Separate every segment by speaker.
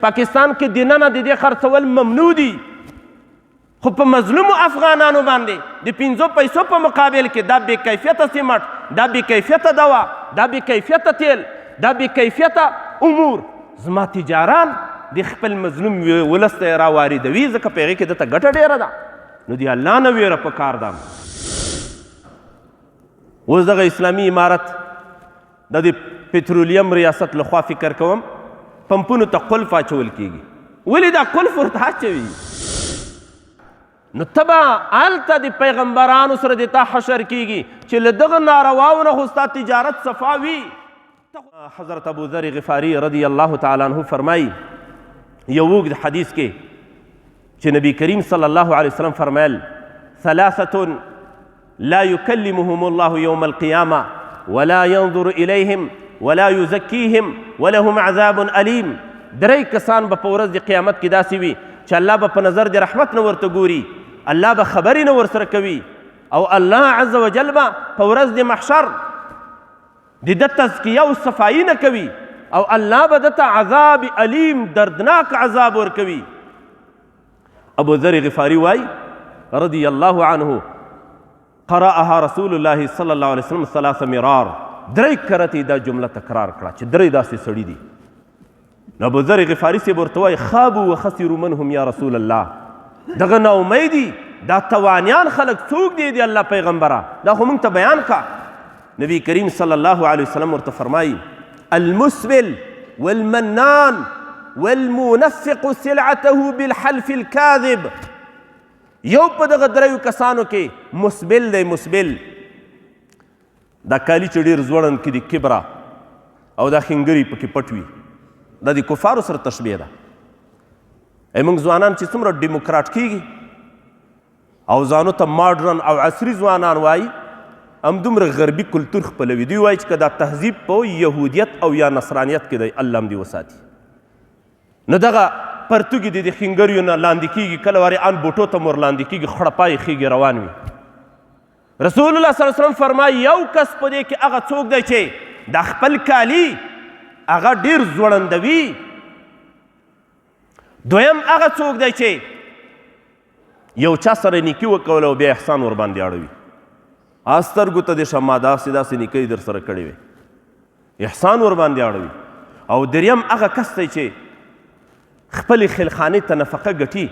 Speaker 1: پاکستان کې دننه د دې خرڅول ممنوع دي، خو په مظلومو افغانانو باندې د 5 پیسو په مقابل کې دا بې کیفیته سیمټ، دا بې کیفیته دوا، دا بې کیفیته تیل، دا بې کیفیته امور زما تجاران د خپل مظلوم ولس ته راواردوي، ځکه په هغې کې دته ګټه ډېره ده. نو د الله نه ویره پکار ده. اوس دغه اسلامي امارت د پترولیم ریاست لخوا فکر کوم پمپونو ته قلف اچول کیږي. ولې دا قلف ورته اچوي؟ نو ته به هلته د پیغمبرانو سره د تا حشر کیږي چې له دغه نارواو نه خو ستا تجارت صفا وي. حضرت ابو ذر غفاری رضی الله تعالی عنہ فرمایي یو اوږد حدیث کې چې نبی کریم صلی الله علیه وسلم فرمایل ثلاثة لا يكلمهم الله يوم القيامة ولا ينظر إليهم ولا يزكيهم ولهم عذاب أليم. درې کسان به په ورځ د قیامت کې داسې وي چې الله به په نظر د رحمت نه ورته ګوري، الله به خبرې نه ورسره کوي، او الله عز وجل به په ورځ د محشر د ده تزکیه او صفایي نه کوي، او الله به دته عذاب علیم دردناک عذاب ورکوي. ابو ذر غفاری وای رضی الله عنه قرأها رسول الله صلی الله علیه وسلم 3 مرار، 3 کرتې دا جمله تکرار کړه چې 3 داسې سړي دي. نو ابو ذر غفاری صاحب ورته وایي خابوا وخسروا من هم یا رسول الله، دغه ناامیدي دا توانیان خلک څوک دي د الله پیغمبره؟ دا خو موږ ته بیان کا. نبی کریم صلی الله علیه وسلم ورته فرمایي المسبل والمنان والمنفق سلعته بالحلف الكاذب. یو په دغه 3 کسانو کې مسبل دی. مسبل دا کالي چې ډېر ځوړند کې دي کبره او دا خنګري پکې پټ وي، دا د کفارو سره تشبیه ده. موږ ځوانان چې څومره ډیموکراټ کیږي او ځانو ته ماډرن او عصري ځوانان وایي، همدومره غربي کلتور خپلوي. دوی وایي چې که دا تهذیب په یهودیت او یا نصرانیت کې دی، الله هم دې وساتي. نو دغه پرتوګي د خنګریو نه لاندې کیږي، کله وارې ان بوټو ته ور لاندې کیږي، خړپای خیږي روان وي. رسول الله صلی الله علیه وسلم فرمایي یو کس په دې کې هغه څوک دی چې د خپل کالي هغه ډېر ځوړندوي. دویم هغه څوک دی چې یو چا سره نیکي وکوله او بیا احسان ورباندې اړوي. سترګو ته دې شه ما داسې داسې نیکۍ در سره کړې وې، احسان ورباندې اړوي. او دریم هغه کس دی چې خپلې خلخانې ته نفقه ګټي،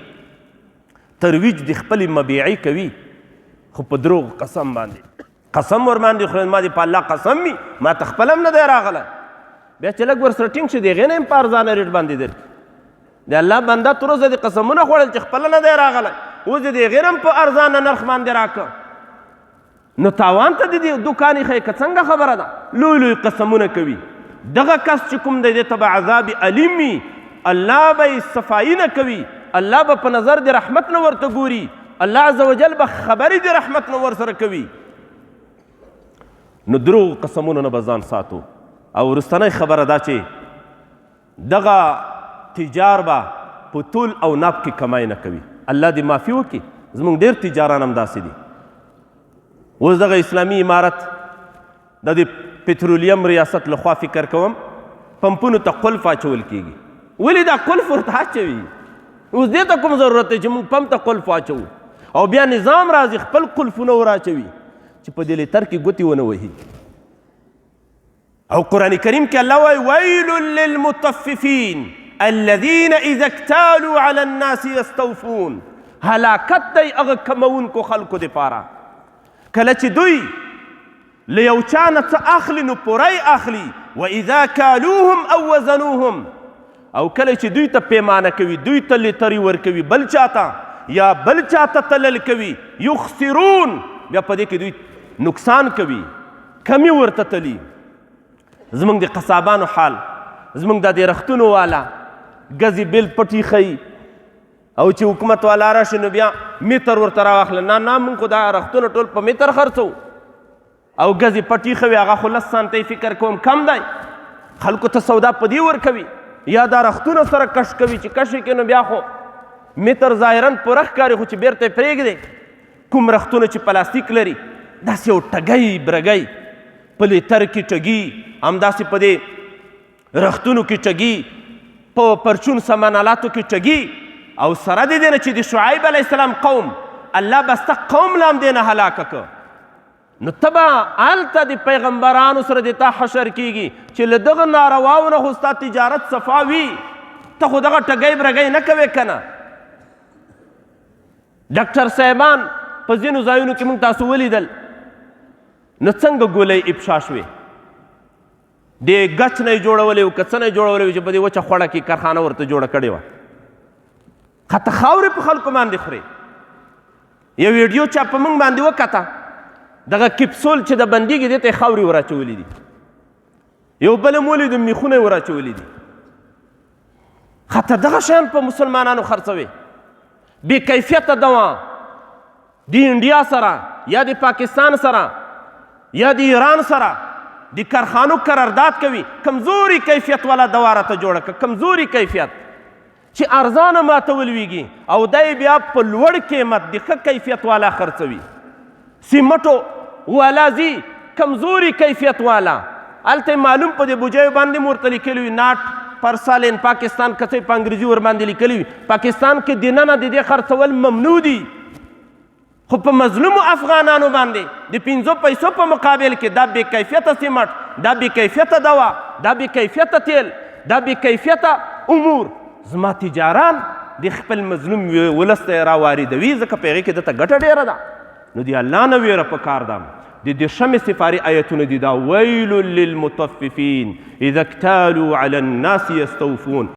Speaker 1: ترویج د خپلې مبیعي کوي، خو په دروغ قسم باندې قسم ورباندې خوري. ما دې په الله قسم وي ما ته خپله هم نه دی راغلی، بیا چې لږ ورسره ټینګ شي د هغې نه هم په ارزانه ریټ باندې درکړي. د الله بنده تر اوسه دې قسمونه خوړل چې خپله نه دی راغلی، اوس دې د هغې نه هم په ارزانه نرخ باندې راکړه. نو تاوان ته د دې دوکان ایښی که څنګه خبره ده؟ لوی لوی قسمونه کوي. دغه کس چې کوم دی دې ته به عذاب علیم وي، الله به یې صفایي نه کوي، الله به په نظر د رحمت نه ورته ګوري، الله عز وجل به خبرې د رحمت نه ورسره کوي. نو دروغ قسمونو نه به ځان ساتو. او وروستنۍ خبره دا چې دغه تجار به په طول او ناب کې کمای نه کوي. الله دې معافي وکړي، زموږ ډېر تجاران هم داسې دي. اوس دغه اسلامي امارت د پترولیم ریاست لخوا فکر کوم پمپونو ته قلف اچول کیږي. ولې دا قلف ورته اچوي؟ اوس دې ته کوم ضرورت دی چې موږ پمپ ته قلف واچوو او بیا نظام راځي خپل قلفونه ور اچوي چې په دې لیتر کې ګوتې ونه وهي. او قرآن کریم کې الله وایي ویل للمطففین الذین اذا اکتالوا علی الناس یستوفون. هلاکت دی هغه کمونکو خلکو دپاره کله چې دوی له یو چا نه څه اخلي نو پوری اخلي. واذا کالوهم او وزنوهم، او کله چې دوی ته پیمانه کوي، دوی ته لیتري ورکوي بل چاته یا بل چاته تلل کوي، یخسرون، بیا په دې کې دوی نقصان کوي، کمی ورته تلي. زموږ د قصابانو حال، زموږ د دې رختونو والا ګزي بل پټي ښیي، او چې حکومت والا راشي نو بیا میتر ورته راواخله. نه موږ خو دا رختونه ټول په میتر خرڅوو، او ګزي پټي ښوي هغه خو 10 سانتۍ فکر کوم کم دی، خلکو ته سودا په دې ورکوي. یا دا رختونه سره کش کوي چې کش کې نو بیا خو میتر ظاهرا پوره ښکاري، خو چې بیرته یې پرېږدي کوم رختونه چې پلاستیک لري داسې یو ټګی برګی په لیتر کې ټګي، همداسې په دې رختونو کې ټګي، په پرچون سمنالاتو کې ټګي او سره د دې نه چې د شعیب علیه السلام قوم الله بسته قوم لا هم دې نه هلاکه که نو ته به هلته د پیغمبرانو سره د تا حشر کیږي چې له دغه نارواو نه خو ستا تجارت صفا وي ته خو دغه ټګۍ برګۍ نه کوې که نه ډاکټر صاحبان په ځینو ځایونو کې موږ تاسو ولیدل نو څنګه ګولۍ افشا شوې د ګچ نه یې جوړولې وو که څه نه یې جوړولې وو چې په دې وچه خوړه کې کارخانه ورته جوړه کړې وه خطه خاورې په خلکو باندې خورې یو ویډیو چا په موږ باندې وکته دغه کپسول چې د بندېږي دې ته یې خاورې وراچولې دي یو بل هم ولیدو میخونه یې وراچولې دي خطه دغه شیان په مسلمانانو خرڅوي بې کیفیته دوا د انډیا سره یا د پاکستان سره یا د ایران سره د کارخانو قرارداد کوي کمزوري کیفیت والا دوا راته جوړه کړه کمزوري کیفیت چې ارزانه ماته ولویږي او دی بیا په لوړ قیمت د ښه کیفیت والا خرڅوي سیمټو والا ځي کمزوري کیفیت والا هلته معلوم په دې بوجیو باندې مو ورته لیکلي وي ناٹ پرسال ان پاکستان کڅوی په انګریزي ور باندې لیکلي وي پاکستان کې دننه د دې خرڅول ممنوع دي خو په مظلومو افغانانو باندې د 5 پیسو په مقابل کې دا بې کیفیته سیمټ دا بې کیفیته دوا دا بې کیفیته تیل دا بې کیفیته امور زما تجاران د خپل مظلوم ولس ته یې راواردوي ځکه په هغې کې دته ګټه ډېره ده نو د الله نه ویره پکار ده د دېرشمې سپارې آیتونه دي دا ویل للمطففین اذا اکتالوا علی الناس یستوفون